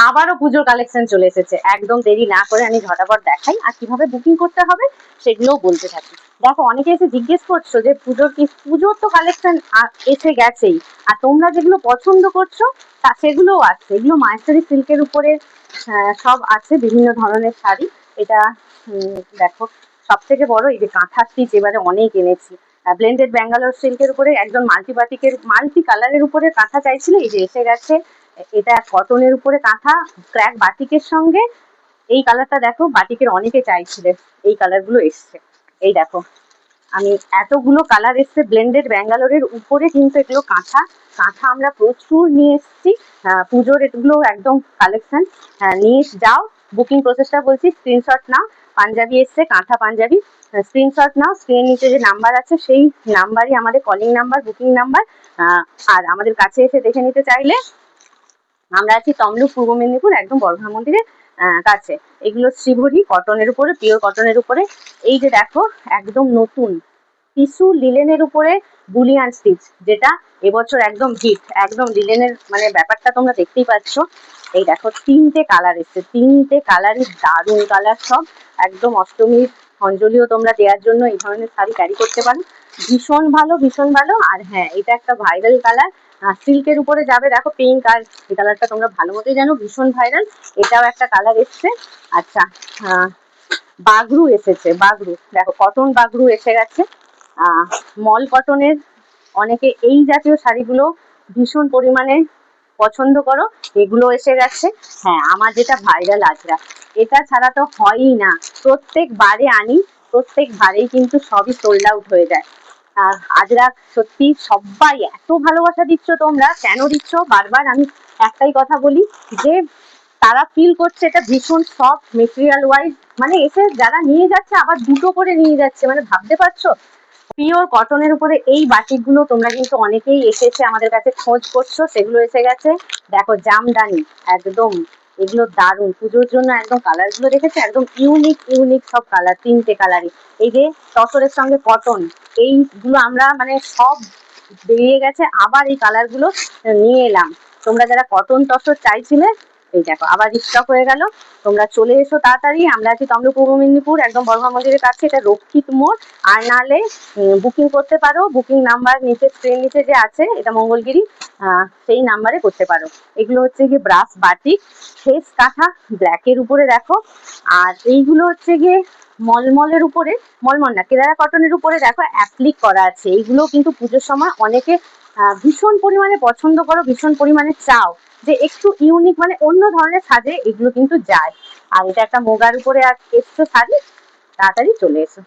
আবারও পুজোর কালেকশন চলে এসেছে। একদম দেরি না করে আমি ঝটাপট দেখাই আর কিভাবে বুকিং করতে হবে সেগুলোও বলতে থাকি। দেখো, অনেকে এসে জিজ্ঞেস করছো যে পুজোর তো কালেকশন এসে গেছেই, আর তোমরা যেগুলো পছন্দ করছো তা সেগুলোও আছে। এগুলো মায়েশ্বরী সিল্কের উপরে সব আছে, বিভিন্ন ধরনের শাড়ি। এটা দেখো, সব থেকে বড় এই যে কাঁথা স্টিচ এবারে অনেক এনেছি। ব্লেন্ডেড ব্যাঙ্গালোর সিল্কের উপরে একদম মাল্টি কালারের উপরে কাঁথা চাইছিল, এই যে এসে গেছে। এটা কটনের উপরে কাঁথা, ক্র্যাক বাটিকের সঙ্গে এই কালারটা দেখো, বাটিকের অনেকে চাইছিলেন, এই কালারগুলো এসছে। এই দেখো, আমি এতগুলো কালার এসছে ব্লেন্ডেড ব্যাঙ্গালোরের উপরে, কিন্তু এগুলো কাঁথা আমরা প্রচুর নিয়ে এসেছি। পুজোর এগুলো একদম কালেকশন। নিয়ে যাও, বুকিং প্রসেসটা বলছি, স্ক্রিনশট নাও। পাঞ্জাবি এসছে, কাঁথা পাঞ্জাবি, স্ক্রিনশট নাও। স্ক্রিনের নিচে যে নাম্বার আছে সেই নাম্বারই আমাদের কলিং নাম্বার, বুকিং নাম্বার। আর আমাদের কাছে এসে দেখে নিতে চাইলে আমরা আছি তমলুক, পূর্ব মেদিনীপুর, একদম বর্ধমান মন্দিরের কাছে। এগুলো শ্রীভরি কটনের উপরে, পিওর কটনের উপরে। এই যে দেখো, একদম নতুন টিস্যু লিলেনের উপরে বুলিয়ান স্টিচ, যেটা এবছর একদম হিট, একদম লিলেনের মানে ব্যাপারটা তোমরা দেখতেই পাচ্ছ। এই দেখো, 3টে কালার এসছে, 3টে কালারই দারুণ কালার সব। একদম অষ্টমীর অঞ্জলিও তোমরা দেওয়ার জন্য এই ধরনের শাড়ি ক্যারি করতে পারো। ভীষণ ভালো, ভীষণ ভালো। আর হ্যাঁ, এটা একটা ভাইরাল কালার, সিল্কের উপরে যাবে। দেখো, পিঙ্ক, আর এই কালারটা তোমরা ভালো মতোই জানো, ভীষণ ভাইরাল। এটাও একটা কালার এসছে। আচ্ছা, বাগরু এসেছে, বাগরু দেখো, কটন বাগরু এসে গেছে। মল কটনের, অনেকে এই জাতীয় শাড়িগুলো ভীষণ পরিমাণে পছন্দ করো, এগুলো এসে গেছে। হ্যাঁ, আমার যেটা ভাইরাল আজরা, এটা ছাড়া তো হয়ই না। প্রত্যেকবারে আনি, প্রত্যেকবারেই কিন্তু সবই সোল্ড আউট হয়ে যায়। আর আজরা সত্যি সবাই এত ভালোবাসা দিচ্ছ, তোমরা কেন দিচ্ছ বারবার আমি একটাই কথা বলি, যে তারা ফিল করছে এটা ভীষণ সফট মেটেরিয়াল ওয়াইজ। মানে এসে যারা নিয়ে যাচ্ছে আবার দুটো করে নিয়ে যাচ্ছে, মানে ভাবতে পারছো। পিওর কটনের উপরে এই বাটিকগুলো তোমরা কিন্তু অনেকেই এসেছে আমাদের কাছে খোঁজ করছো, সেগুলো এসে গেছে। দেখো, জামদানি একদম, এগুলো দারুণ পুজোর জন্য। একদম কালারগুলো দেখেছে, একদম ইউনিক সব কালার, 3টে কালারই। এই যে তসরের সঙ্গে কটন, এইগুলো আমরা মানে সব বেরিয়ে গেছে, আবার এই কালারগুলো নিয়ে এলাম। তোমরা যারা কটন তসর চাইছিলে, এই দেখো আবার স্টক হয়ে গেল। তোমরা চলে এসো তাড়াতাড়ি। আমরা আছি তমলুক, পূর্ব মেদিনীপুর, একদম বর্ধমান মন্দিরের কাছে। এটা রক্ষিত মোড়। আর নাহলে বুকিং করতে পারো, বুকিং নাম্বার নিচে, স্ক্রিন নিচে যে আছে, এটা মঙ্গলগিরি, সেই নাম্বারে করতে পারো। এগুলো হচ্ছে গিয়ে ব্রাশ বাটিক, ফেস কাঁথা ব্ল্যাকের উপরে দেখো। আর এইগুলো হচ্ছে গিয়ে মলমলের উপরে, মলমল না, কেরালা কটনের উপরে দেখো অ্যাপ্লিক করা আছে। এইগুলো কিন্তু পুজোর সময় অনেকে ভীষণ পরিমাণে পছন্দ করো, ভীষণ পরিমাণে চাও যে একটু ইউনিক, মানে অন্য ধরনের সাজে এগুলো কিন্তু যায়। আর এটা একটা মোগার উপরে আর এসছে শাড়ি, তাড়াতাড়ি চলে এসো।